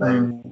Cảm ơn.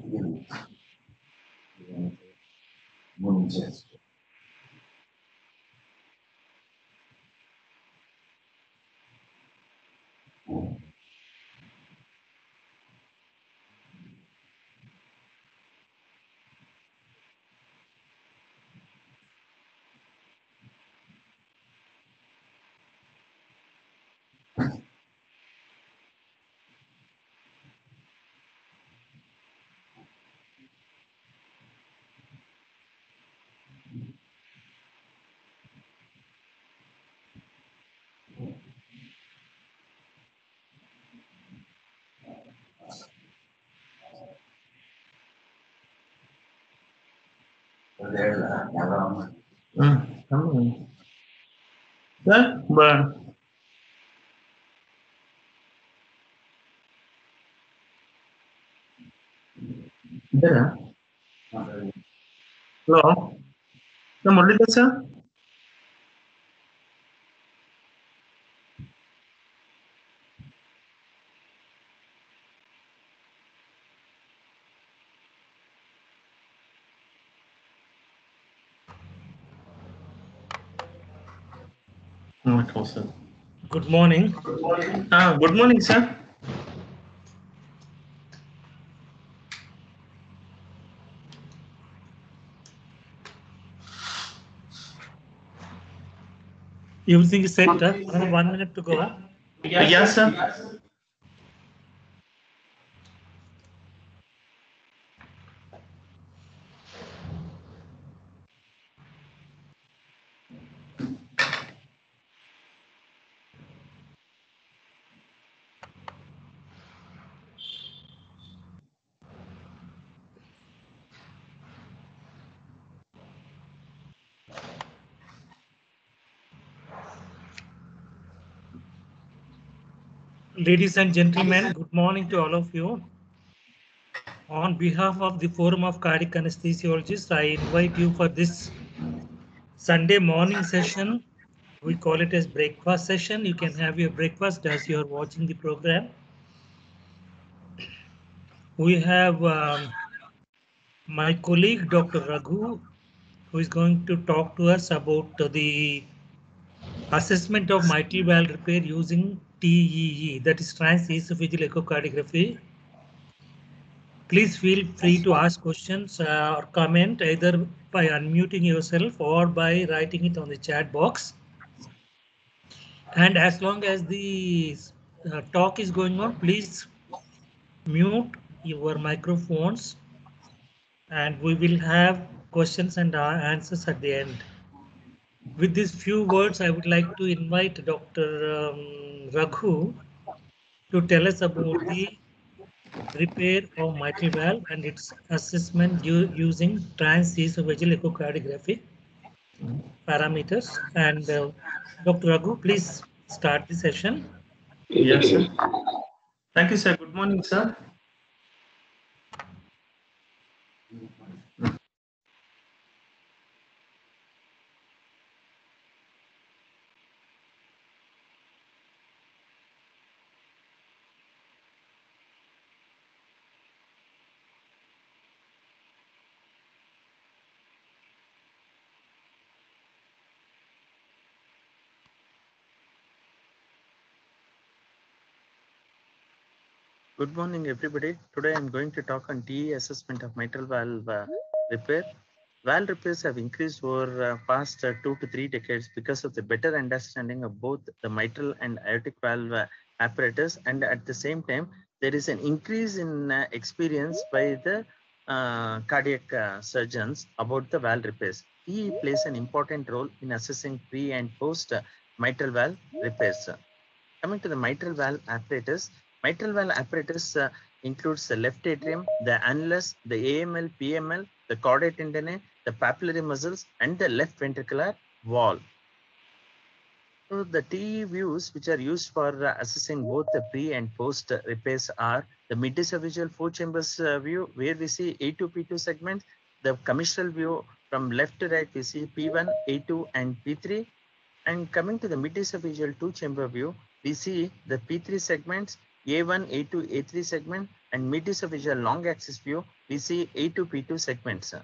Đó, vâng. Thế hả? Hello. Nó một lít sir. Good morning. Good morning, sir. Everything is set. Another 1 minute to go. Yes, sir. Ladies and gentlemen, good morning to all of you. On behalf of the Forum of Cardiac Anesthesiologists, I invite you for this Sunday morning session. We call it as breakfast session. You can have your breakfast as you are watching the program. We have my colleague, Dr. Raghu, who is going to talk to us about the assessment of mitral valve repair using TEE, that is transesophageal echocardiography. Please feel free to ask questions or comment either by unmuting yourself or by writing it on the chat box. And as long as the talk is going on, please mute your microphones and we will have questions and answers at the end. With these few words, I would like to invite Dr. Raghu to tell us about the repair of mitral valve and its assessment using transesophageal echocardiography parameters. And Dr. Raghu, please start the session. Yes, sir. Thank you, sir. Good morning, sir. Good morning, everybody. Today I'm going to talk on TE assessment of mitral valve repair. Valve repairs have increased over past 2 to 3 decades because of the better understanding of both the mitral and aortic valve apparatus, and at the same time, there is an increase in experience by the cardiac surgeons about the valve repairs. TE plays an important role in assessing pre and post mitral valve repairs. Coming to the mitral valve apparatus includes the left atrium, the annulus, the AML, PML, the chordae tendineae, the papillary muscles, and the left ventricular wall. So the TE views which are used for assessing both the pre and post repairs are the mid-esophageal four chambers view, where we see A2, P2 segments. The commissural view from left to right, we see P1, A2, and P3. And coming to the mid-esophageal two-chamber view, we see the P3 segments, A1, A2, A3 segment, and mid-esophageal long axis view, we see A2P2 segments.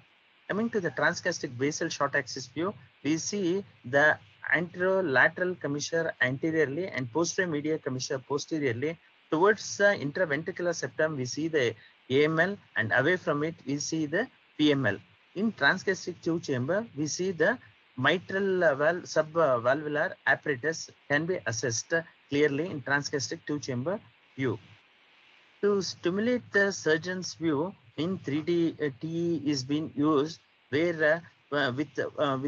Coming to the transgastric basal short axis view, we see the anterolateral commissure anteriorly and posterior medial commissure posteriorly. Towards the intraventricular septum, we see the AML, and away from it, we see the PML. In transgastric tube chamber, we see the mitral valve subvalvular apparatus can be assessed clearly in transgastric tube chamber view. To stimulate the surgeon's view in 3D, TE is being used where with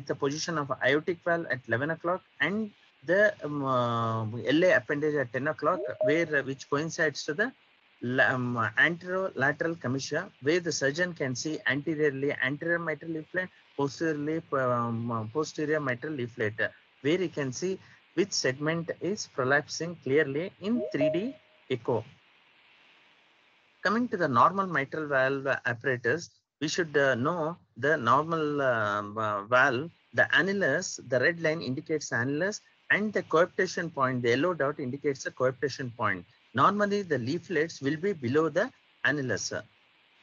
the position of aortic valve at 11 o'clock and the LA appendage at 10 o'clock, where which coincides to the anterolateral commissure, where the surgeon can see anteriorly anterior mitral leaflet, posteriorly posterior mitral leaflet, where he can see which segment is prolapsing clearly in 3D echo. Coming to the normal mitral valve apparatus, we should know the normal valve. The annulus, the red line indicates annulus, and the coaptation point, the yellow dot indicates the coaptation point. Normally, the leaflets will be below the annulus.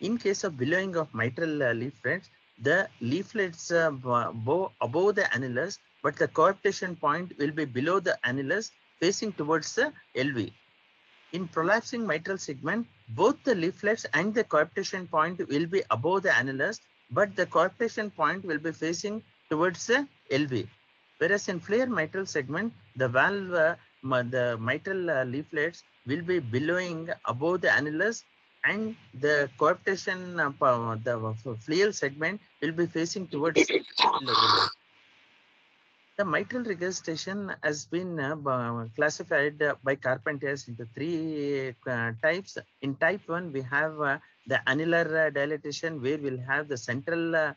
In case of billowing of mitral leaflets, the leaflets bow above the annulus, but the coaptation point will be below the annulus, facing towards the LV. In prolapsing mitral segment, both the leaflets and the coaptation point will be above the annulus, but the coaptation point will be facing towards the LV. Whereas in FLAIR mitral segment, the valve, the mitral leaflets will be billowing above the annulus, and the coaptation, the FLAIR segment will be facing towards the LV. The mitral regurgitation has been classified by Carpentier into three types. In type 1, we have the annular dilatation, where we'll have the central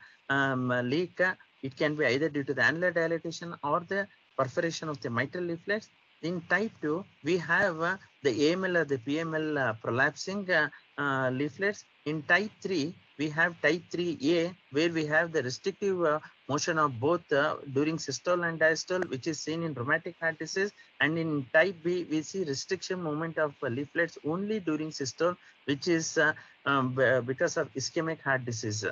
leak. It can be either due to the annular dilatation or the perforation of the mitral leaflets. In type 2, we have the AML or the PML prolapsing leaflets. In type 3, we have type 3A, where we have the restrictive motion of both during systole and diastole, which is seen in rheumatic heart disease. And in type B, we see restriction movement of leaflets only during systole, which is because of ischemic heart disease.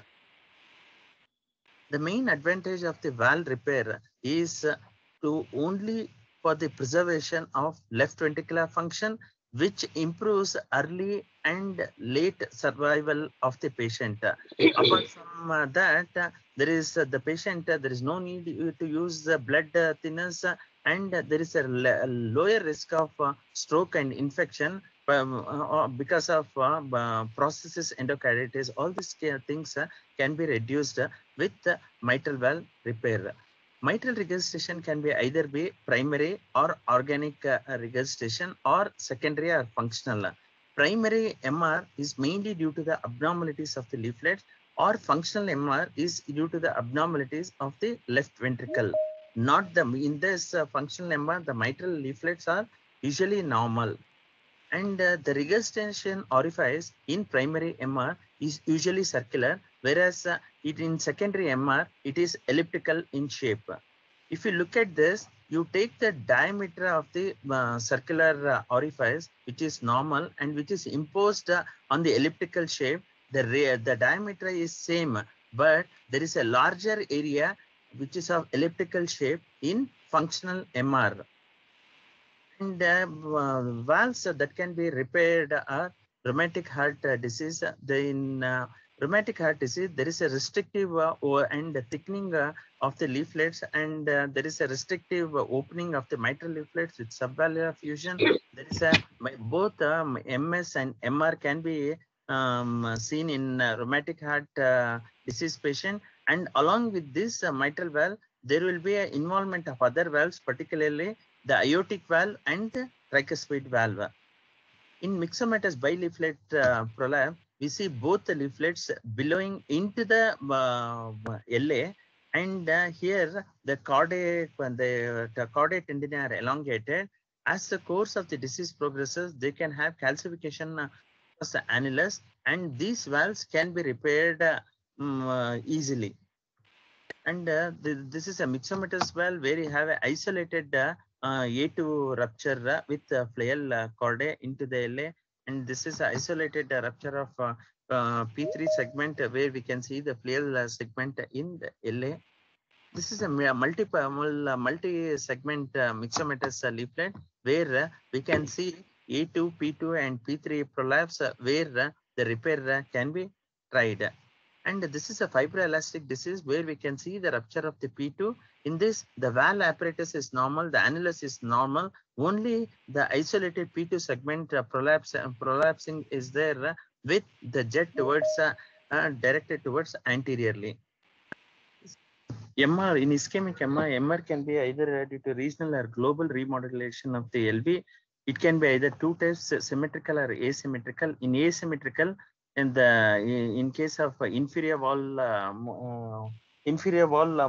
The main advantage of the valve repair is to only for the preservation of left ventricular function, which improves early and late survival of the patient. Apart from that, there is the patient, there is no need to use blood thinners, and there is a lower risk of stroke and infection because of processes endocarditis. All these things can be reduced with mitral valve repair. Mitral regurgitation can be either be primary or organic regurgitation, or secondary or functional. Primary MR is mainly due to the abnormalities of the leaflets, or functional MR is due to the abnormalities of the left ventricle. Not the in this functional MR, the mitral leaflets are usually normal, and the regurgitation orifice in primary MR is usually circular, whereas it in secondary MR, it is elliptical in shape. If you look at this, you take the diameter of the circular orifice, which is normal and which is imposed on the elliptical shape. The diameter is same, but there is a larger area which is of elliptical shape in functional MR. And valves that can be repaired are rheumatic heart disease. In rheumatic heart disease, there is a restrictive and thickening of the leaflets, and there is a restrictive opening of the mitral leaflets with subvalvular fusion. There is a both MS and MR can be seen in rheumatic heart disease patient, and along with this mitral valve, there will be an involvement of other valves, particularly the aortic valve and the tricuspid valve. In myxomatous bileaflet prolapse, we see both the leaflets billowing into the LA, and here the chordae tendinae are elongated. As the course of the disease progresses, they can have calcification of the annulus, and these valves can be repaired easily. And this is a myxomatous valve where you have an isolated A2 rupture with flail chordae into the LA. and this is an isolated rupture of P3 segment where we can see the flail segment in the LA. This is a multi-segment myxomatous leaflet where we can see E2, P2, and P3 prolapse where the repair can be tried. And this is a fibroelastic disease where we can see the rupture of the P2. In this, the valve apparatus is normal, the annulus is normal. Only the isolated P2 segment prolapsing is there with the jet towards directed towards anteriorly. MR in ischemic MR can be either due to regional or global remodelation of the LV. It can be either two types, symmetrical or asymmetrical. In asymmetrical, in case of inferior wall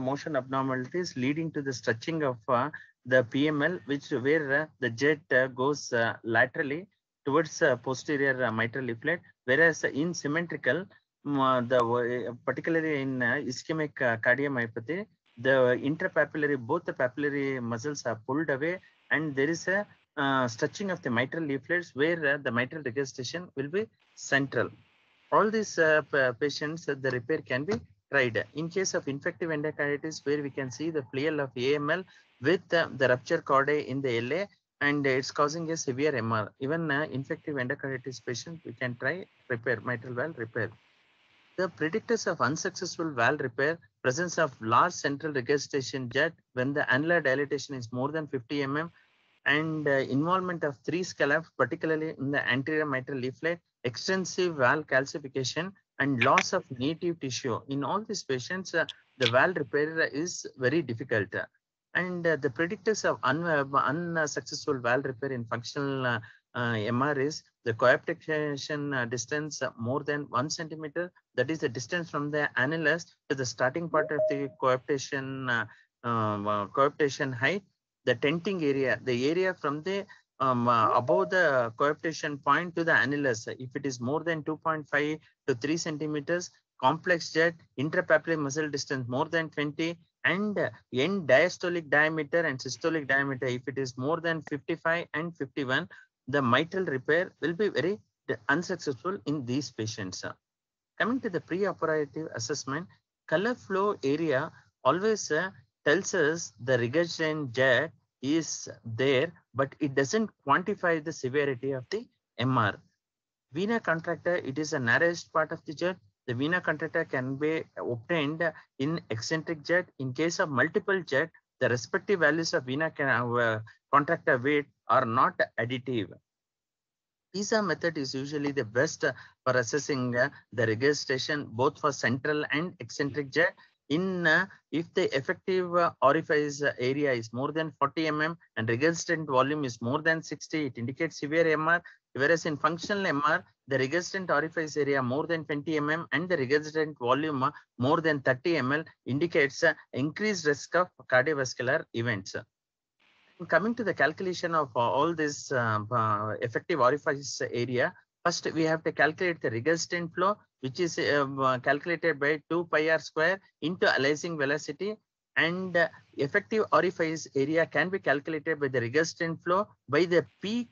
motion abnormalities leading to the stretching of the PML, where the jet goes laterally towards posterior mitral leaflet, whereas in symmetrical, particularly in ischemic cardiomyopathy, both the papillary muscles are pulled away, and there is a stretching of the mitral leaflets where the mitral regurgitation will be central. All these patients, the repair can be tried. In case of infective endocarditis, where we can see the flail of AML with the rupture chordae in the LA, and it's causing a severe MR. Even infective endocarditis patient, we can try repair, mitral valve repair. The predictors of unsuccessful valve repair: presence of large central regurgitation jet when the annular dilatation is more than 50 mm, and involvement of 3 scallops, particularly in the anterior mitral leaflet, extensive valve calcification, and loss of native tissue. In all these patients, the valve repair is very difficult. And the predictors of unsuccessful valve repair in functional MR is the coaptation distance more than 1 centimeter. That is the distance from the annulus to the starting part of the coaptation height. The tenting area, the area from the above the coaptation point to the annulus, if it is more than 2.5 to 3 centimeters, complex jet, intrapapillary muscle distance more than 20, and end diastolic diameter and systolic diameter, if it is more than 55 and 51, the mitral repair will be very unsuccessful in these patients. Coming to the preoperative assessment, color flow area always tells us the regurgitant jet is there, but it doesn't quantify the severity of the MR. Vena contracta, it is the narrowest part of the jet. The vena contracta can be obtained in eccentric jet. In case of multiple jet, the respective values of vena contracta weight are not additive. PISA method is usually the best for assessing the regurgitation both for central and eccentric jet. If the effective orifice area is more than 40 mm and regurgitant volume is more than 60, it indicates severe MR. Whereas in functional MR, the regurgitant orifice area more than 20 mm and the regurgitant volume more than 30 ml indicates increased risk of cardiovascular events. Coming to the calculation of all this effective orifice area, first we have to calculate the regurgitant flow, which is calculated by 2 pi r square into aliasing velocity, and effective orifice area can be calculated by the regurgitant flow by the peak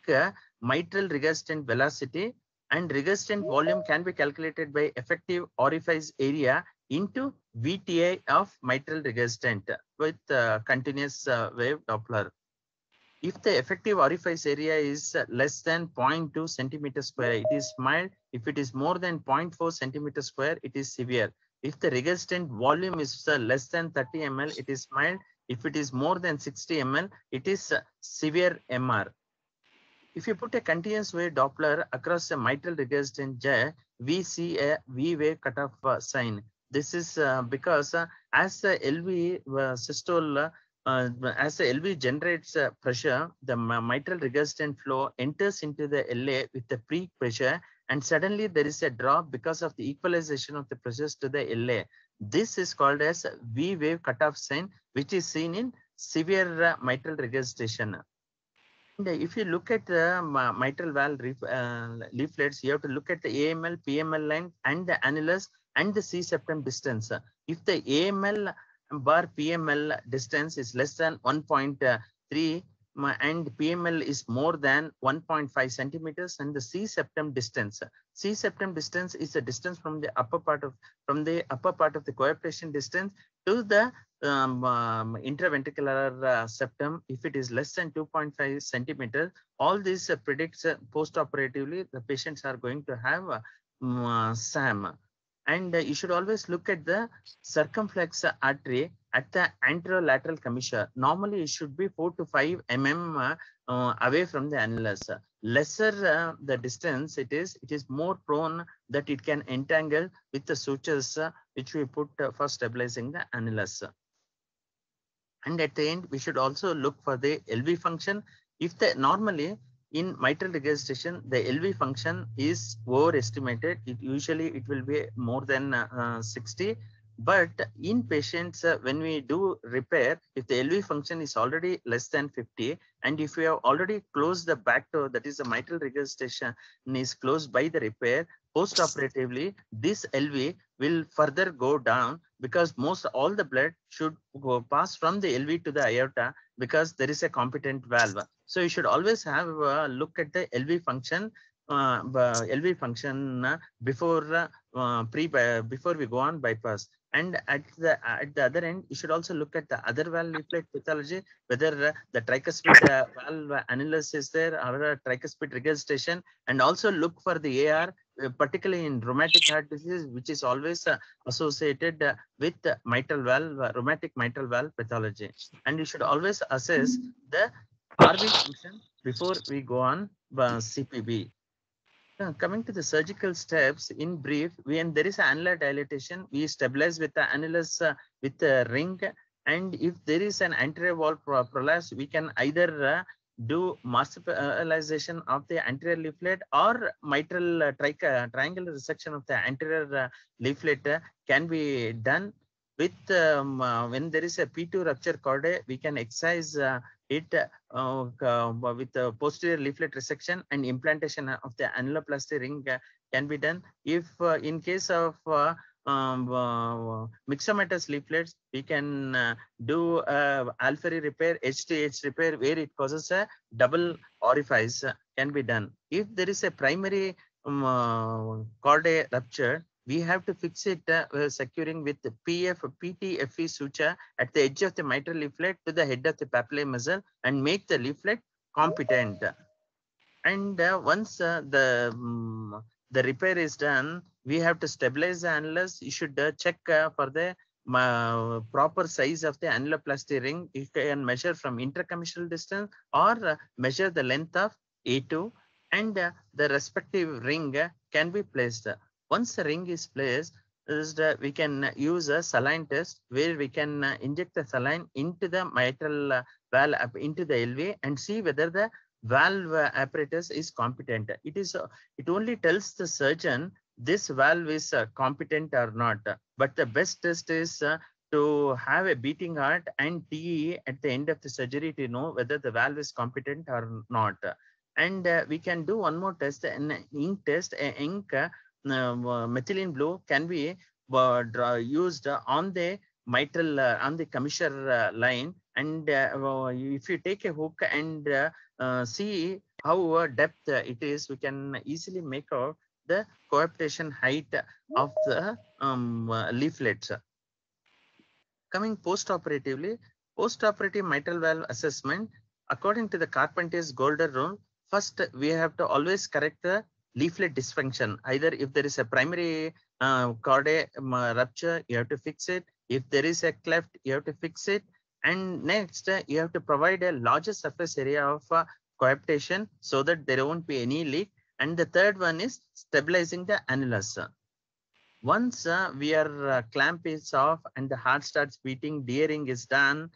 mitral regurgitant velocity, and regurgitant volume can be calculated by effective orifice area into VTI of mitral regurgitant with continuous wave Doppler. If the effective orifice area is less than 0.2 centimeter square, it is mild. If it is more than 0.4 centimeter square, it is severe. If the regurgitant volume is less than 30 ml, it is mild. If it is more than 60 ml, it is severe MR. If you put a continuous wave Doppler across a mitral regurgitant jet, we see a V wave cutoff sign. This is because as the LV systole, as the LV generates pressure, the mitral regurgitant flow enters into the LA with the peak pressure, and suddenly there is a drop because of the equalization of the pressures to the LA. This is called as V wave cutoff sign, which is seen in severe mitral regurgitation. And if you look at the mitral valve leaflets, you have to look at the AML, PML line, and the annulus and the C-septum distance. If the AML bar PML distance is less than 1.3, and PML is more than 1.5 centimeters, and the C septum distance. C septum distance is the distance from the upper part of the coaptation distance to the intraventricular septum. If it is less than 2.5 centimeters, all this predicts post-operatively the patients are going to have SAM. And you should always look at the circumflex artery at the anterolateral commissure. Normally, it should be 4 to 5 mm away from the annulus. Lesser the distance it is more prone that it can entangle with the sutures which we put for stabilizing the annulus. And at the end, we should also look for the LV function. If the normally in mitral regurgitation, the LV function is overestimated. It will be more than 60. But in patients, when we do repair, if the LV function is already less than 50, and if we have already closed the back door, that is the mitral regurgitation is closed by the repair, post-operatively, this LV will further go down because all the blood should pass from the LV to the aorta because there is a competent valve. So you should always have a look at the LV function before we go on bypass. And at the other end, you should also look at the other valve leaflet pathology, whether the tricuspid valve annulus is there or tricuspid regurgitation, and also look for the AR, particularly in rheumatic heart disease, which is always associated with rheumatic mitral valve pathology. And you should always assess the RV function before we go on CPB. Coming to the surgical steps, in brief, when there is annular dilatation, we stabilize with the annulus with a ring. And if there is an anterior wall prolapse, we can either do marsupialization of the anterior leaflet or mitral triangular resection of the anterior leaflet can be done. With when there is a P2 rupture chordae, we can excise it with the posterior leaflet resection, and implantation of the annuloplasty ring can be done. If in case of myxomatous leaflets, we can do Alfieri repair, edge to edge repair, where it causes a double orifice can be done. If there is a primary chordae rupture, we have to fix it securing with the PTFE suture at the edge of the mitral leaflet to the head of the papillae muscle and make the leaflet competent. And once the repair is done, we have to stabilize the annulus. You should check for the proper size of the annuloplasty ring. You can measure from intercommissural distance or measure the length of A2, and the respective ring can be placed. Once the ring is placed, we can use a saline test where we can inject the saline into the mitral valve, into the LV, and see whether the valve apparatus is competent. It only tells the surgeon this valve is competent or not. But the best test is to have a beating heart and TE at the end of the surgery to know whether the valve is competent or not. And we can do one more test, an ink test. Methylene blue can be used on the mitral on the commissure line, and if you take a hook and see how depth it is, we can easily make out the coaptation height of the leaflets. Coming post-operative mitral valve assessment, according to the Carpenter's golden rule, first we have to always correct the leaflet dysfunction. Either if there is a primary chordae rupture, you have to fix it. If there is a cleft, you have to fix it. And next, you have to provide a larger surface area of coaptation so that there won't be any leak. And the third one is stabilizing the annulus. Once clamp is off and the heart starts beating, de-ring is done,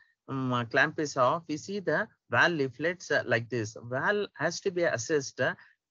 clamp is off, we see the valve leaflets like this. Valve has to be assessed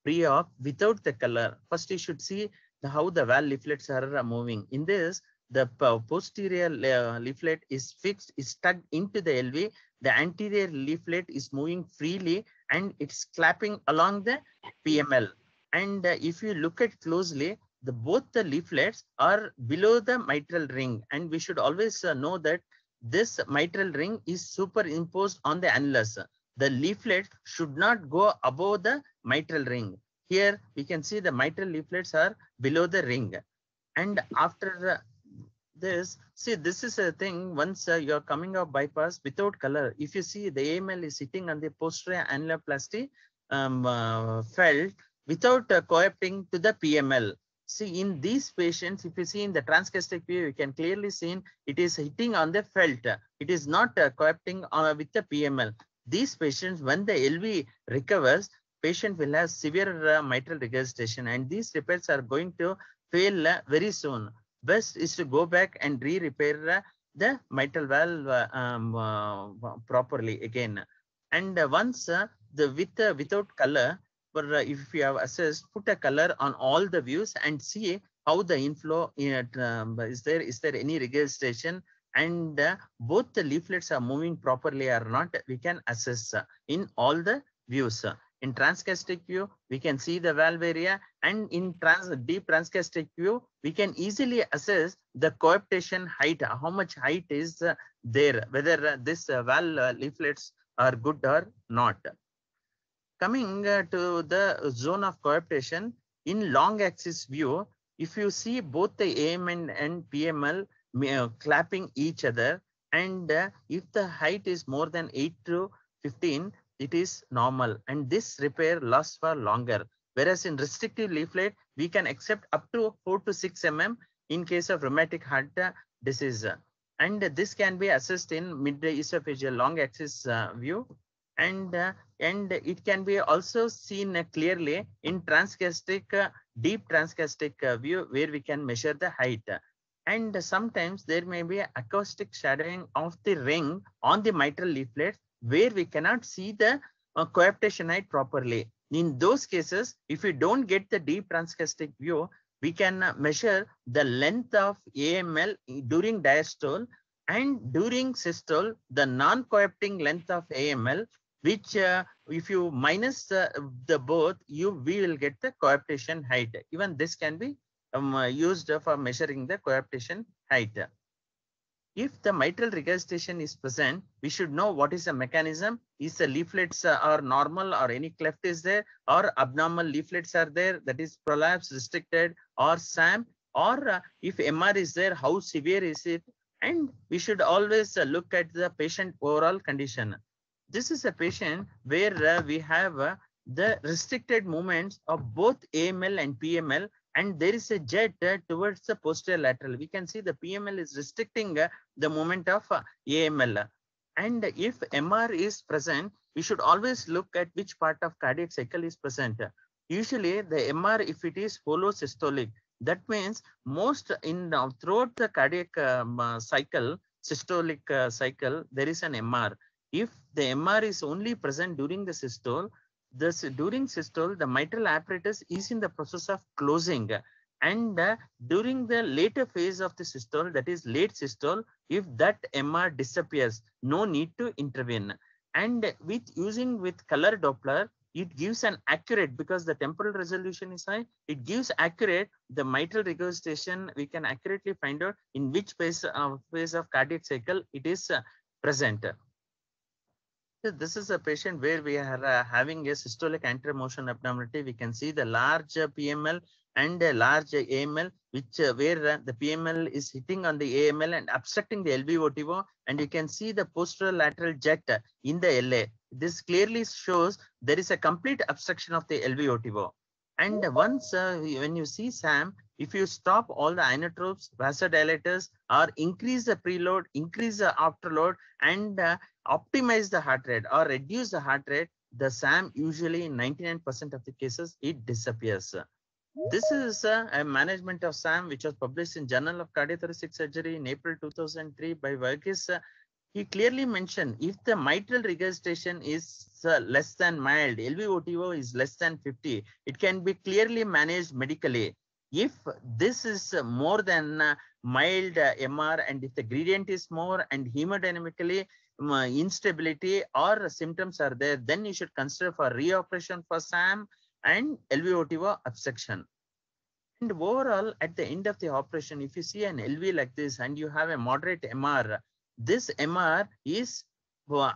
pre-op without the color. First, you should see how the valve leaflets are moving. In this, the posterior leaflet is fixed, is stuck into the LV. The anterior leaflet is moving freely and it's clapping along the PML. And if you look at closely, both the leaflets are below the mitral ring, and we should always know that this mitral ring is superimposed on the annulus. the leaflet should not go above the mitral ring. Here we can see the mitral leaflets are below the ring. And after this, see, this is a thing. Once you're coming off bypass without color, if you see the AML is sitting on the posterior annuloplasty felt without coapting to the PML. See, in these patients, if you see in the transgastric view, you can clearly see it is hitting on the felt. It is not coapting with the PML. These patients, when the LV recovers, patient will have severe mitral regurgitation, and these repairs are going to fail very soon. Best is to go back and re-repair the mitral valve properly again. And once without color, if you have assessed, put a color on all the views and see how the inflow is there any regurgitation, and both the leaflets are moving properly or not, we can assess in all the views. In transgastric view, we can see the valve area, and in deep transgastric view, we can easily assess the coaptation height, how much height is there, whether this valve leaflets are good or not. Coming to the zone of coaptation, in long axis view, if you see both the AML and PML clapping each other, and if the height is more than 8 to 15, it is normal, and this repair lasts for longer. Whereas in restrictive leaflet, we can accept up to 4 to 6 mm in case of rheumatic heart disease. And this can be assessed in mid-esophageal long axis view. And it can be also seen clearly in transgastric, deep transgastric view, where we can measure the height. And sometimes there may be acoustic shadowing of the ring on the mitral leaflet, where we cannot see the coaptation height properly. In those cases, if we don't get the deep transgastric view, we can measure the length of AML during diastole, and during systole, the non-coapting length of AML, which if you minus the both, we will get the coaptation height. Even this can be used for measuring the coaptation height. If the mitral regurgitation is present, we should know what is the mechanism. Is the leaflets are normal, or any cleft is there, or abnormal leaflets are there, that is prolapse, restricted, or SAM, or if MR is there, how severe is it? And we should always look at the patient overall condition. This is a patient where we have the restricted movements of both AML and PML, and there is a jet towards the posterior lateral. We can see the PML is restricting the movement of AML. And if MR is present, we should always look at which part of cardiac cycle is present. Usually the MR, if it is holosystolic, that means most throughout the cardiac cycle, systolic cycle, there is an MR. If the MR is only present during the systole, during systole, the mitral apparatus is in the process of closing, and during the later phase of the systole, that is late systole, if that MR disappears, no need to intervene. And using color Doppler, it gives an accurate, because the temporal resolution is high, it gives accurate the mitral regurgitation. We can accurately find out in which phase of cardiac cycle it is present. This is a patient where we are having a systolic anterior motion abnormality. We can see the large PML and a large AML, where the PML is hitting on the AML and obstructing the LVOTO, and you can see the posterior lateral jet in the LA. This clearly shows there is a complete obstruction of the LVOTO. And once when you see SAM, if you stop all the inotropes, vasodilators, or increase the preload, increase the afterload, and optimize the heart rate or reduce the heart rate, the SAM usually in 99% of the cases, it disappears. This is a management of SAM, which was published in Journal of Cardiothoracic Surgery in April 2003 by Verghese. He clearly mentioned if the mitral regurgitation is less than mild, LVOTO is less than 50, it can be clearly managed medically. If this is more than mild MR, and if the gradient is more and hemodynamically instability or symptoms are there, then you should consider for reoperation for SAM and LVOTO obstruction. And overall, at the end of the operation, if you see an LV like this and you have a moderate MR, this MR is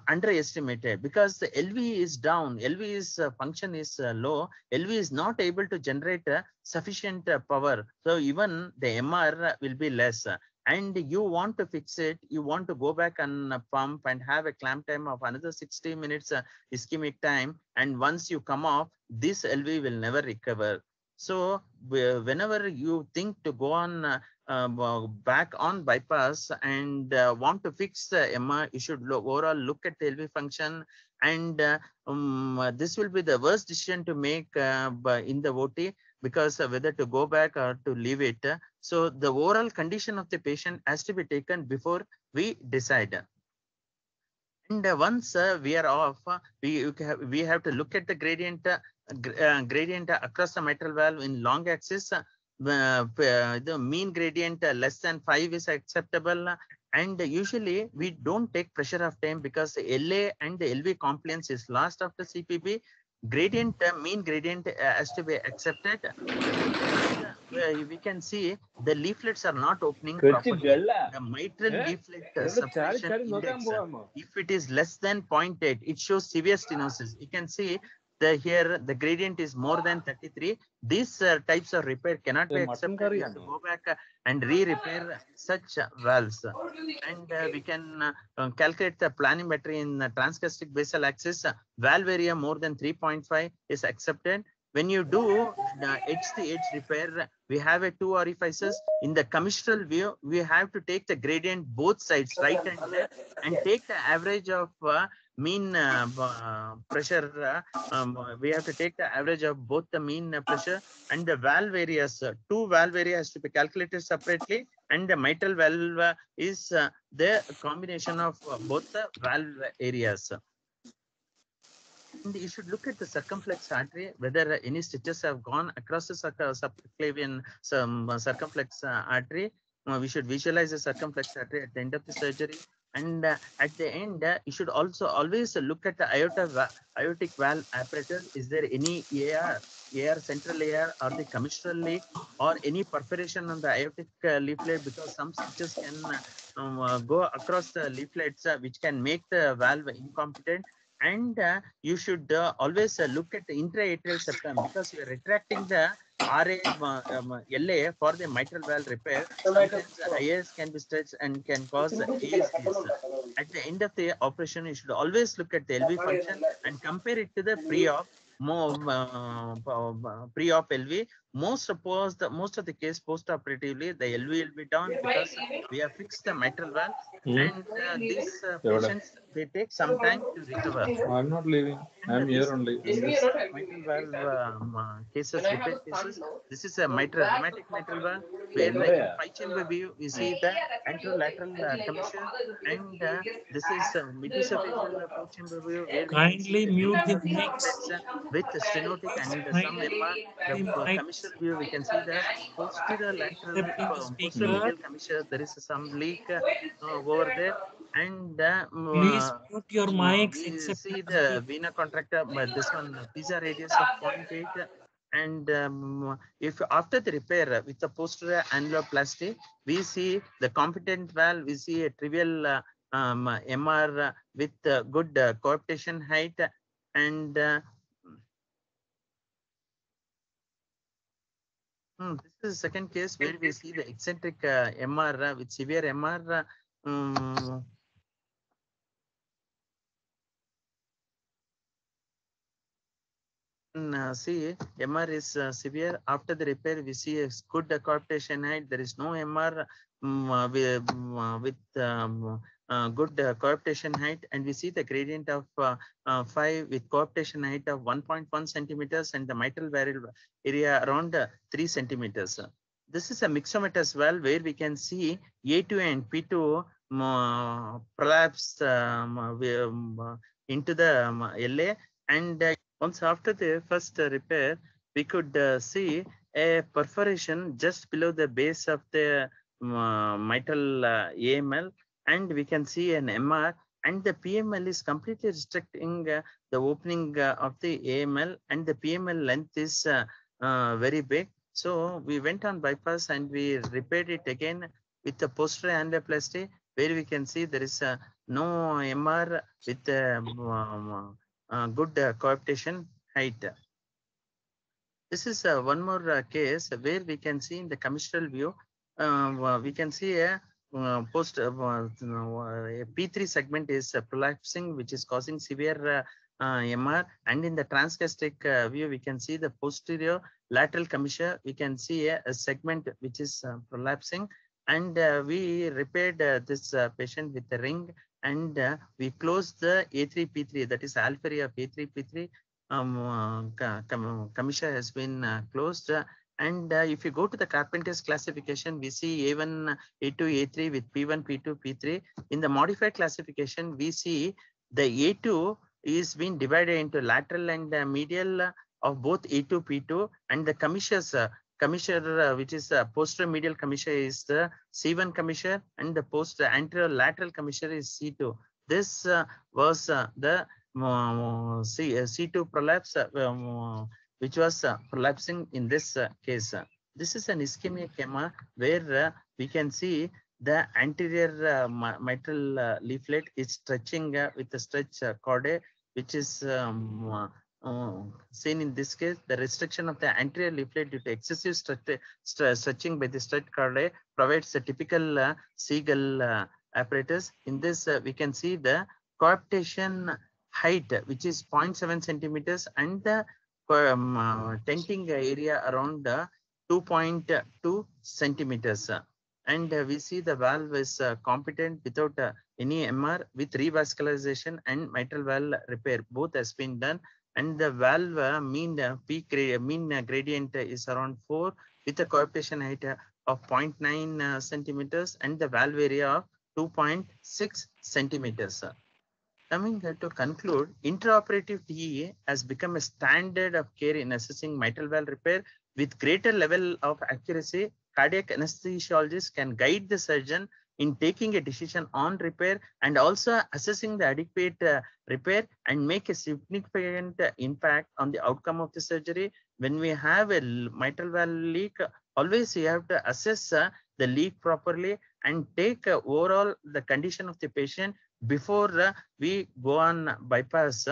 underestimated because the LV is down, LV is function is low, LV is not able to generate sufficient power. So even the MR will be less. And you want to fix it, you want to go back and pump and have a clamp time of another 60 minutes ischemic time. And once you come off, this LV will never recover. So whenever you think to go on back on bypass and want to fix the MR, you should overall look at the LV function. And this will be the worst decision to make in the OT, because whether to go back or to leave it. So the overall condition of the patient has to be taken before we decide. And once we are off, we have to look at the gradient across the mitral valve in long axis. The mean gradient less than 5 is acceptable. And usually we don't take pressure of time because the LA and the LV compliance is last after CPB. Gradient, mean gradient has to be accepted. We can see the leaflets are not opening properly. The mitral leaflet suppression index, if it is less than 0.8, it shows severe stenosis. You can see here the gradient is more than 33. These types of repair cannot be accepted. We have to go back and re-repair such valves. And we can calculate the planimetry in the transgastric basal axis. Valve area more than 3.5 is accepted. When you do edge-to-edge repair, we have a 2 orifices. In the commissural view, we have to take the gradient both sides, right and left, and take the average of mean pressure. We have to take the average of both the mean pressure and the valve areas. 2 valve areas to be calculated separately, and the mitral valve is the combination of both the valve areas. And you should look at the circumflex artery, whether any stitches have gone across the subclavian circumflex artery. We should visualize the circumflex artery at the end of the surgery. And at the end, you should also always look at the aortic valve apparatus. Is there any AR, central AR, or the commissural leak, or any perforation on the aortic leaflet, because some stitches can go across the leaflets, which can make the valve incompetent. And you should always look at the intra-atrial septum, because you are retracting the LA for the mitral valve repair. Sometimes IAS can be stretched and can cause ASDs. At the end of the operation, you should always look at the LV function and compare it to the pre-op LV. Most of the case post-operatively, the LV will be down because we have fixed the mitral valve. And these patients, they take some time to recover. I'm not leaving. I'm here only. Mitral valve cases, repair cases. This is a rheumatic mitral valve, where like in 5-chamber view, we see the anterolateral commissure, and this is midesophageal 4-chamber view, where we Kindly mute the can see mics. with stenotic and some MR. The commissure view, we can see the posterior lateral, posterior medial commissure. There is some leak over there. And Please mute your mics. we Except see the vena contracta, but this one pizza radius of 0.8. And if after the repair with the posterior annuloplasty, we see the competent valve, we see a trivial MR with good coaptation height. And this is the second case where we see the eccentric MR with severe MR. See, MR is severe. After the repair, we see a good coaptation height. There is no MR with good coaptation height, and we see the gradient of 5 with coaptation height of 1.1 centimeters and the mitral valve area around 3 centimeters. This is a myxomatous valve where we can see A2 and P2 prolapse into the LA, and once after the first repair, we could see a perforation just below the base of the mitral AML, and we can see an MR, and the PML is completely restricting the opening of the AML, and the PML length is very big. So we went on bypass and we repaired it again with the posterior annuloplasty, where we can see there is no MR with good coaptation height. This is one more case where we can see in the commissural view, we can see a P3 segment is prolapsing, which is causing severe MR. And in the transgastric view, we can see the posterior lateral commissure. We can see a segment which is prolapsing. And we repaired this patient with a ring, and we closed the A3P3, that is alpha of A3P3. Commissure has been closed. And if you go to the Carpenter's classification, we see A1, A2, A3 with P1, P2, P3. In the modified classification, we see the A2 is being divided into lateral and medial of both A2, P2, and the commissures, which is posterior medial commissure is the C1 commissure, and the anterior lateral commissure is C2. This was the C2 prolapse, which was prolapsing in this case. This is an ischemic MR where we can see the anterior mitral leaflet is stretching with the stretch chordae, which is seen in this case. The restriction of the anterior leaflet due to excessive stretching by the stretch chordae provides a typical Seagull apparatus. In this, we can see the coaptation height, which is 0.7 centimeters, and the tenting area around 2.2 centimeters. And we see the valve is competent without any MR with revascularization and mitral valve repair. Both has been done. And the valve mean gradient is around 4 with a coaptation height of 0.9 centimeters and the valve area of 2.6 centimeters. Coming to conclude, intraoperative TEA has become a standard of care in assessing mitral valve repair. With greater level of accuracy, cardiac anesthesiologists can guide the surgeon in taking a decision on repair and also assessing the adequate repair and make a significant impact on the outcome of the surgery. When we have a mitral valve leak, always you have to assess the leak properly and take overall the condition of the patient before we go on bypass.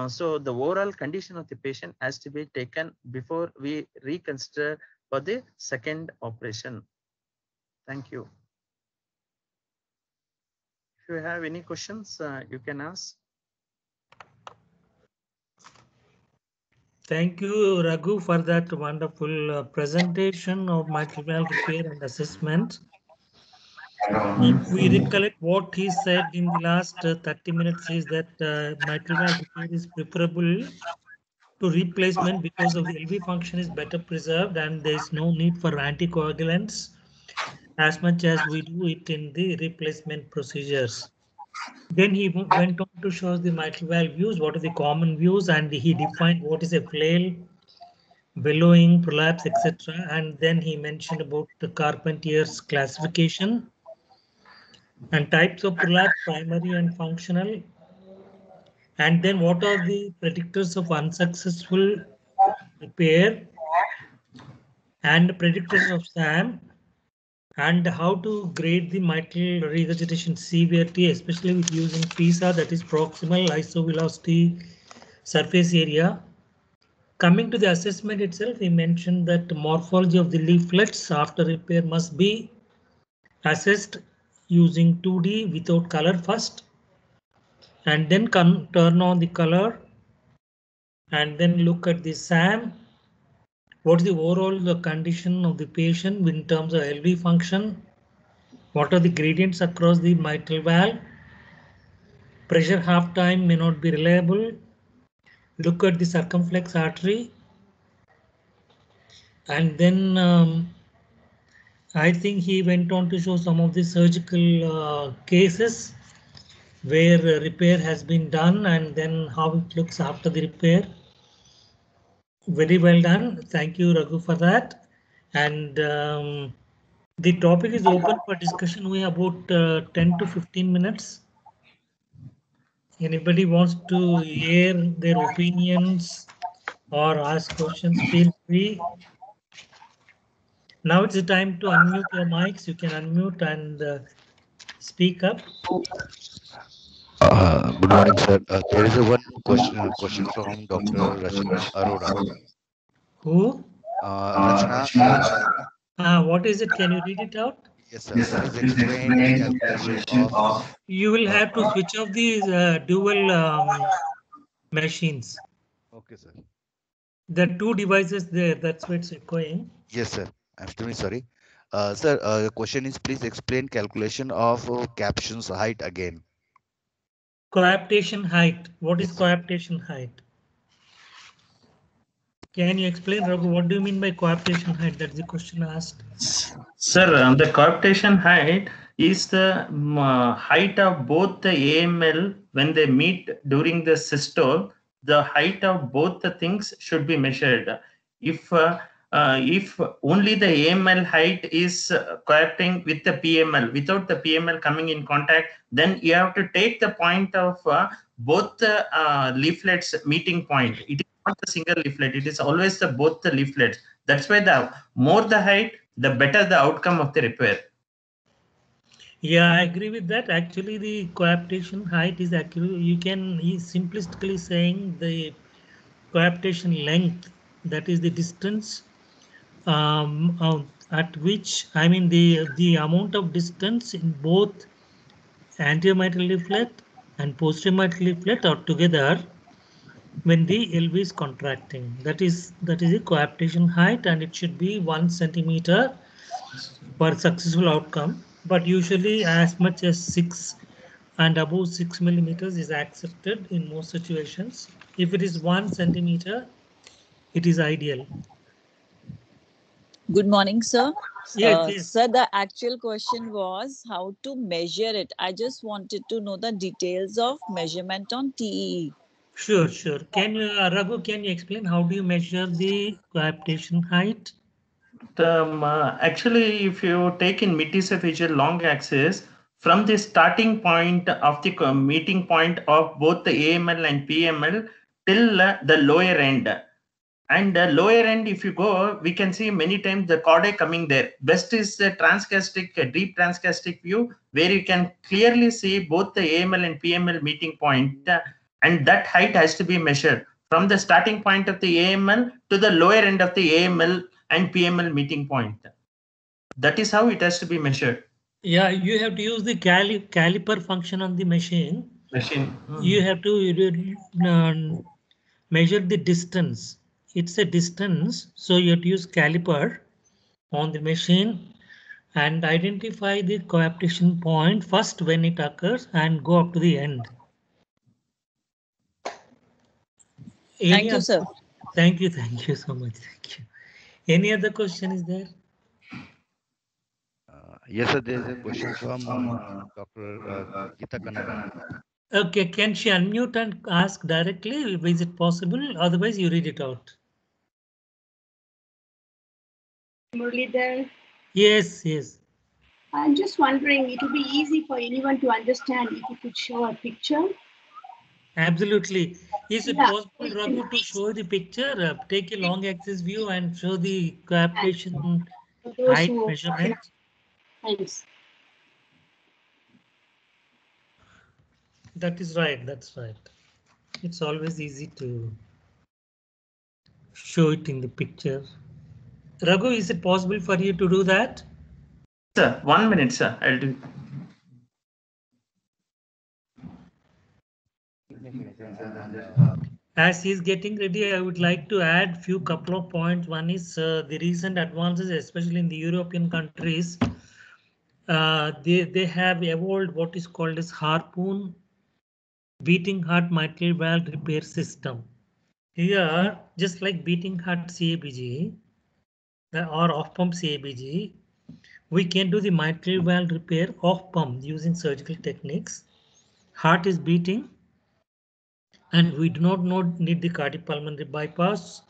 So the overall condition of the patient has to be taken before we reconsider for the second operation. Thank you. If you have any questions, you can ask. Thank you, Raghu, for that wonderful presentation of mitral valve repair and assessment. If we recollect what he said in the last 30 minutes is that mitral valve repair is preferable to replacement because of the LV function is better preserved and there is no need for anticoagulants as much as we do it in the replacement procedures. Then he went on to show the mitral valve views, what are the common views, and he defined what is a flail, bellowing, prolapse, etc. And then he mentioned about the Carpenter's classification and types of prolapse, primary and functional. And then what are the predictors of unsuccessful repair and predictors of SAM, and how to grade the mitral regurgitation severity, especially with using PISA, that is proximal isovelocity surface area. Coming to the assessment itself, he mentioned that the morphology of the leaflets after repair must be assessed using 2D without color first, and then turn on the color and then look at the SAM. What is the overall condition of the patient in terms of LV function? What are the gradients across the mitral valve? Pressure half time may not be reliable. Look at the circumflex artery. And then I think he went on to show some of the surgical cases where repair has been done and then how it looks after the repair. Very well done. Thank you, Raghu, for that. And the topic is open for discussion. We have about 10 to 15 minutes. Anybody wants to hear their opinions or ask questions, feel free. Now it's the time to unmute your mics. You can unmute and speak up. Good morning, sir. There is a one question from Dr. Rachna Arora. Who? Rachna Arora. What is it? Can you read it out? Yes, sir. Please explain calculation of. You will Uh, have to switch off these dual machines. okay, sir. There are two devices there. That's why it's echoing. Yes, sir. I'm extremely sorry. Sir, the question is please explain calculation of captions height again. Coaptation height. What is Yes, sir. coaptation height? Can you explain, Raghu? What do you mean by coaptation height? That's the question asked. Sir, the coaptation height is the height of both the AML when they meet during the systole. The height of both the things should be measured. If only the AML height is coapting with the PML without the PML coming in contact, then you have to take the point of both the leaflets meeting point. It is not a single leaflet. It is always the both the leaflets. That's why the more the height, the better the outcome of the repair. Yeah, I agree with that. Actually, the coaptation height is actually, you can simplistically saying the coaptation length, that is the distance at which, I mean the amount of distance in both anterior mitral leaflet and posterior mitral leaflet are together when the LV is contracting. That is the coaptation height, and it should be 1 centimeter for successful outcome. But usually as much as 6 and above 6 millimeters is accepted in most situations. If it is 1 centimeter, it is ideal. Good morning, sir. Yes. Sir, the actual question was how to measure it. I just wanted to know the details of measurement on TEE. Sure. Can you, Raghu, can you explain how do you measure the coaptation height? Actually, if you take in mid-esophageal long axis, from the starting point of the meeting point of both the AML and PML till the lower end. And lower end, if you go, we can see many times the chordae coming there. Best is the transgastric, deep transgastric view, where you can clearly see both the AML and PML meeting point, and that height has to be measured from the starting point of the AML to the lower end of the AML and PML meeting point. That is how it has to be measured. Yeah, you have to use the caliper function on the machine. You have to measure the distance. It's a distance, so you have to use caliper on the machine and identify the coaptation point first when it occurs and go up to the end. Thank you, sir. Thank you so much. Thank you. Any other question is there? Yes, sir. There is a question from Dr. Gita Kanagan. Okay, can she unmute and ask directly? Is it possible? Otherwise, you read it out. Muralidhar? Yes. I'm just wondering, it would be easy for anyone to understand if you could show a picture. Absolutely. Is it possible, Raghu, to show the picture? Take a long axis view and show the coaptation height measurement. Thanks. That is right. That's right. It's always easy to show it in the picture. Raghu, is it possible for you to do that? Sir, 1 minute, sir. I'll do. As he's getting ready, I would like to add couple of points. One is the recent advances, especially in the European countries. They have evolved what is called as Harpoon beating heart mitral valve repair system. Here, just like beating heart CABG or off pump CABG, we can do the mitral valve repair off pump using surgical techniques. Heart is beating, and we do not need the cardiopulmonary bypass.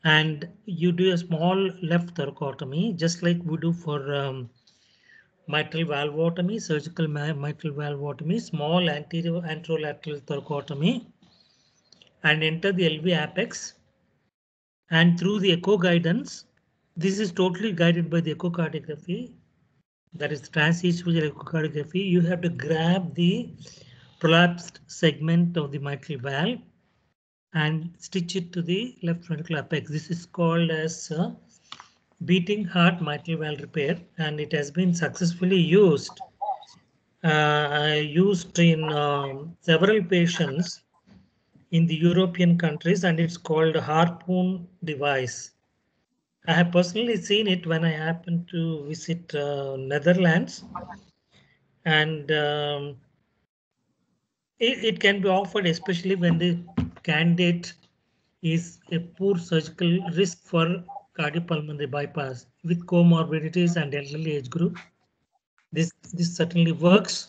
And you do a small left thoracotomy, just like we do for mitral valvotomy, surgical mitral valvotomy, small anterior anterolateral thoracotomy, and enter the LV apex. And through the echo guidance, this is totally guided by the echocardiography. That is transesophageal echocardiography. You have to grab the prolapsed segment of the mitral valve and stitch it to the left ventricular apex. This is called as beating heart mitral valve repair, and it has been successfully used in several patients in the European countries, and it's called a harpoon device. I have personally seen it when I happened to visit Netherlands, and it can be offered especially when the candidate is a poor surgical risk for cardiopulmonary bypass with comorbidities and elderly age group. This certainly works,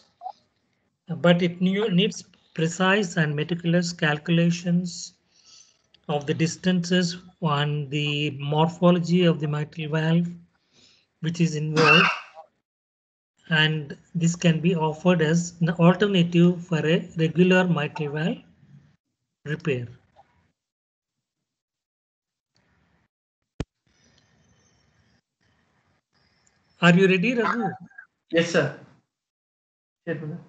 but it needs precise and meticulous calculations of the distances and the morphology of the mitral valve which is involved, and this can be offered as an alternative for a regular mitral valve repair. Are you ready, Raghu? Yes, sir. Yes, brother.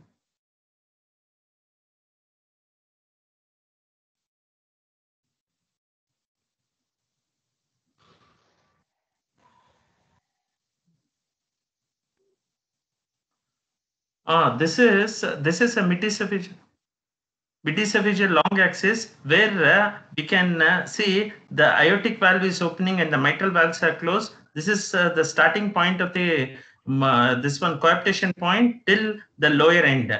This is a mid-esophageal long axis where we can see the aortic valve is opening and the mitral valves are closed. This is the starting point of the this one coaptation point till the lower end.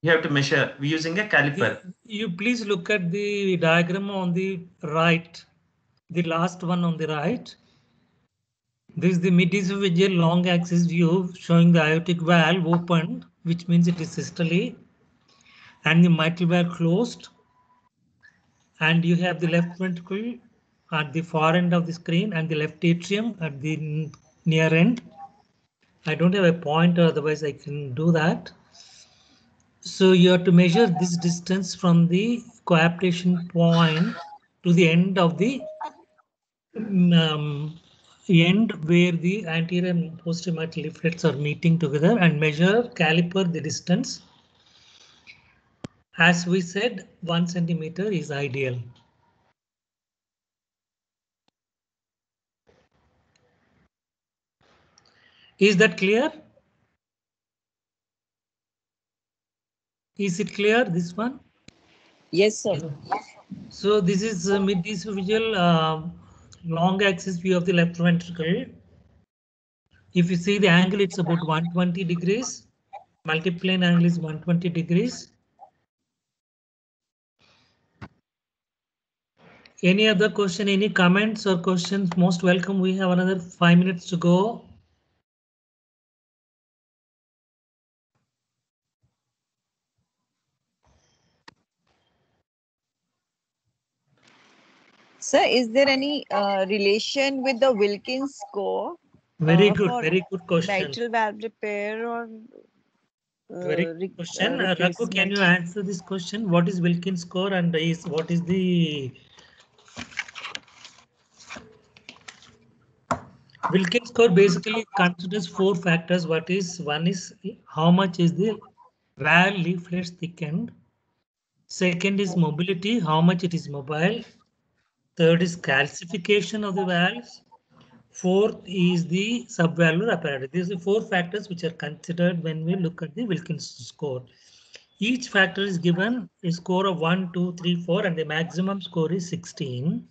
You have to measure using a caliper. You please look at the diagram on the right, the last one on the right. This is the mid-esophageal long axis view showing the aortic valve open, which means it is systole, and the mitral valve closed. And you have the left ventricle at the far end of the screen and the left atrium at the near end. I don't have a pointer, otherwise I can do that. So you have to measure this distance from the coaptation point to the end of the end where the anterior and posterior mitral leaflets are meeting together, and measure, caliper the distance. As we said, 1 centimeter is ideal. Is that clear? Is it clear, this one? Yes, sir. So this is mid-esophageal long axis view of the left ventricle. If you see the angle, it's about 120 degrees. Multiplane angle is 120 degrees. Any other question, any comments or questions? Most welcome. We have another 5 minutes to go. Sir, is there any relation with the Wilkins score? Very good question. Mitral valve repair or very good question. Raghu, can you answer this question? What is Wilkins score and what is the Wilkins score? Basically considers 4 factors. One is how much is the valve leaflets thickened. Second is mobility, how much it is mobile. Third is calcification of the valves. Fourth is the subvalvular apparatus. These are the 4 factors which are considered when we look at the Wilkins score. Each factor is given a score of 1, 2, 3, 4, and the maximum score is 16.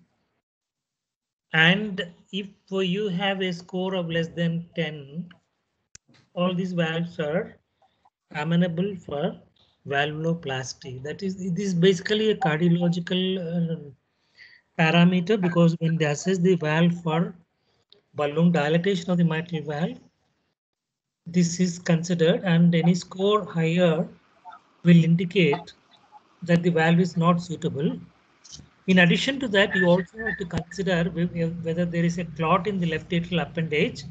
And if you have a score of less than 10, all these valves are amenable for valvuloplasty. That is, it is basically a cardiological parameter, because when they assess the valve for balloon dilatation of the mitral valve, this is considered, and any score higher will indicate that the valve is not suitable. In addition to that, you also have to consider whether there is a clot in the left atrial appendage.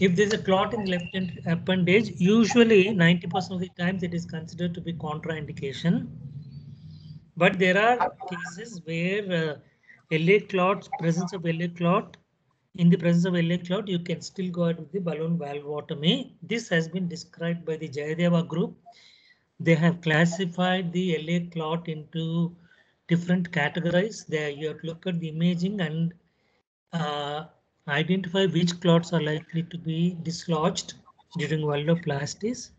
If there's a clot in the left appendage, usually 90% of the times it is considered to be contraindication. But there are cases where LA clots, presence of LA clot in the presence of LA clot, you can still go ahead with the balloon valvotomy. This has been described by the Jayadeva group. They have classified the LA clot into different categories. There you have to look at the imaging and identify which clots are likely to be dislodged during valvuloplasties.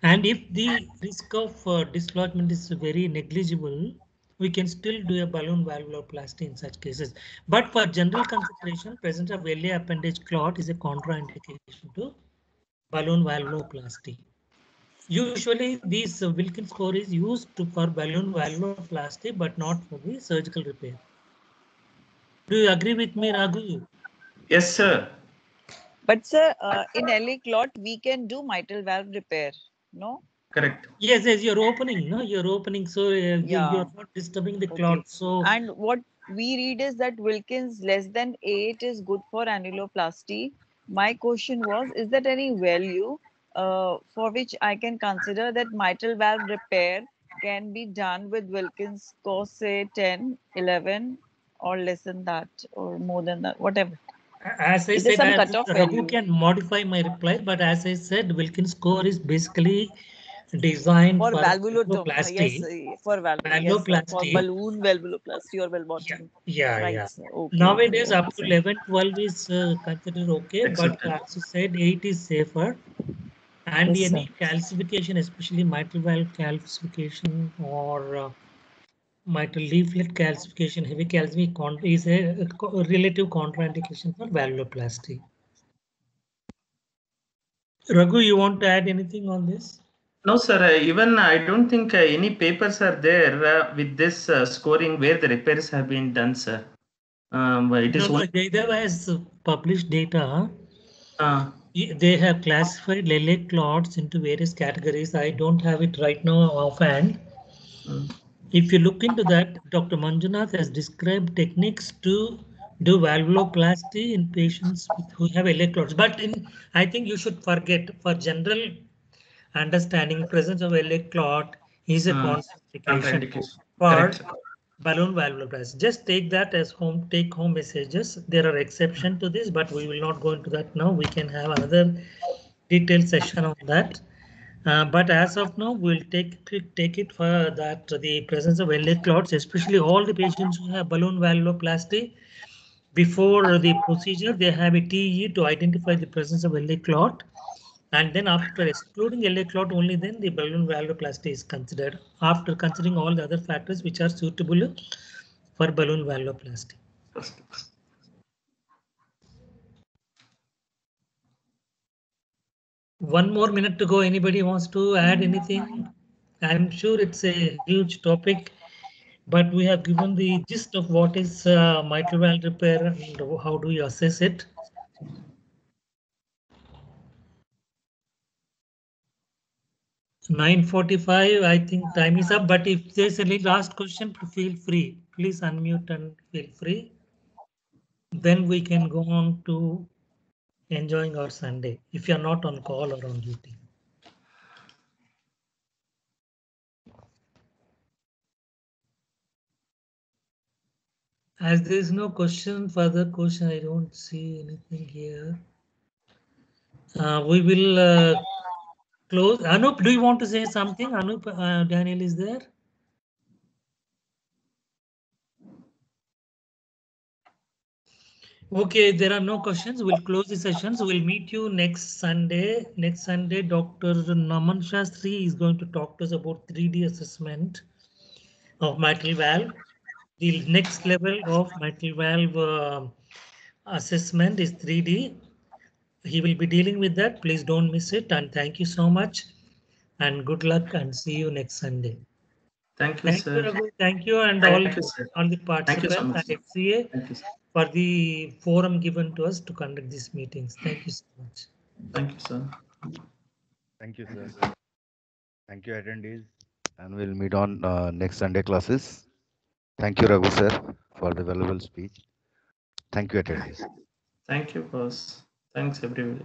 And if the risk of dislodgement is very negligible, we can still do a balloon valvuloplasty in such cases. But for general consideration, presence of LA appendage clot is a contraindication to balloon valvuloplasty. Usually, this Wilkins score is used for balloon valvuloplasty, but not for the surgical repair. Do you agree with me, Raghu? Yes, sir. But sir, in LA clot, we can do mitral valve repair, no? Correct. Yes, you're opening, no? You're opening, so you're not disturbing the clot. Okay. So And what we read is that Wilkins less than 8 is good for annuloplasty. My question was, is there any value for which I can consider that mitral valve repair can be done with Wilkins score, say 10, 11, or less than that, or more than that, whatever? as I Is there said, some cutoff Raghu value? can modify my reply, but as I said, Wilkins score is basically designed For for valvulotomy, yes, valvuloplasty. for yes, sir, for Valvuloplasty. balloon valvuloplasty or valvotomy. Right, Yeah. sir. Okay, Nowadays, okay, up to sir. 11, 12 is considered okay, but Accepted. as you said, 8 is safer. And Yes, any sir. calcification, especially mitral valve calcification or mitral leaflet calcification, heavy calcium is a relative contraindication for valvuloplasty. Raghu, you want to add anything on this? No, sir. Even I don't think any papers are there with this scoring where the repairs have been done, sir. It is No, Jayadeva has published data. They have classified LA clots into various categories. I don't have it right now offhand. If you look into that, Dr. Manjunath has described techniques to do valvuloplasty in patients who have LA clots. But I think you should forget, for general understanding, presence of LA clot is a contraindication for Correct. balloon valvuloplasty. Just take that as take-home messages. There are exceptions to this, but we will not go into that now. We can have another detailed session on that. But as of now, we'll take it for that the presence of LA clots, especially all the patients who have balloon valvuloplasty. Before the procedure, they have a TE to identify the presence of LA clot. And then after excluding LA clot, only then the balloon valvuloplasty is considered, after considering all the other factors which are suitable for balloon valvuloplasty. One more minute to go. Anybody wants to add anything? I'm sure it's a huge topic, but we have given the gist of what is mitral valve repair and how do you assess it. (9:45), I think time is up, but if there's any last question, feel free. Please unmute and feel free. Then we can go on to enjoying our Sunday, if you're not on call or on duty. As there is no further question, I don't see anything here. We will close. Anup, do you want to say something? Anup, Daniel is there. Okay, there are no questions. We'll close the sessions. We'll meet you next Sunday. Next Sunday, Dr. Naman Shastri is going to talk to us about 3D assessment of mitral valve. The next level of mitral valve assessment is 3D. He will be dealing with that. Please don't miss it. And thank you so much. And good luck and see you next Sunday. Thank you, sir. Thank you and all the participants so at FCA for the forum given to us to conduct these meetings. Thank you so much. Thank you, sir. Thank you, sir. Thank you, attendees. And we'll meet on next Sunday classes. Thank you, Raghu, sir, for the valuable speech. Thank you, attendees. Thank you, boss. Thanks, everybody.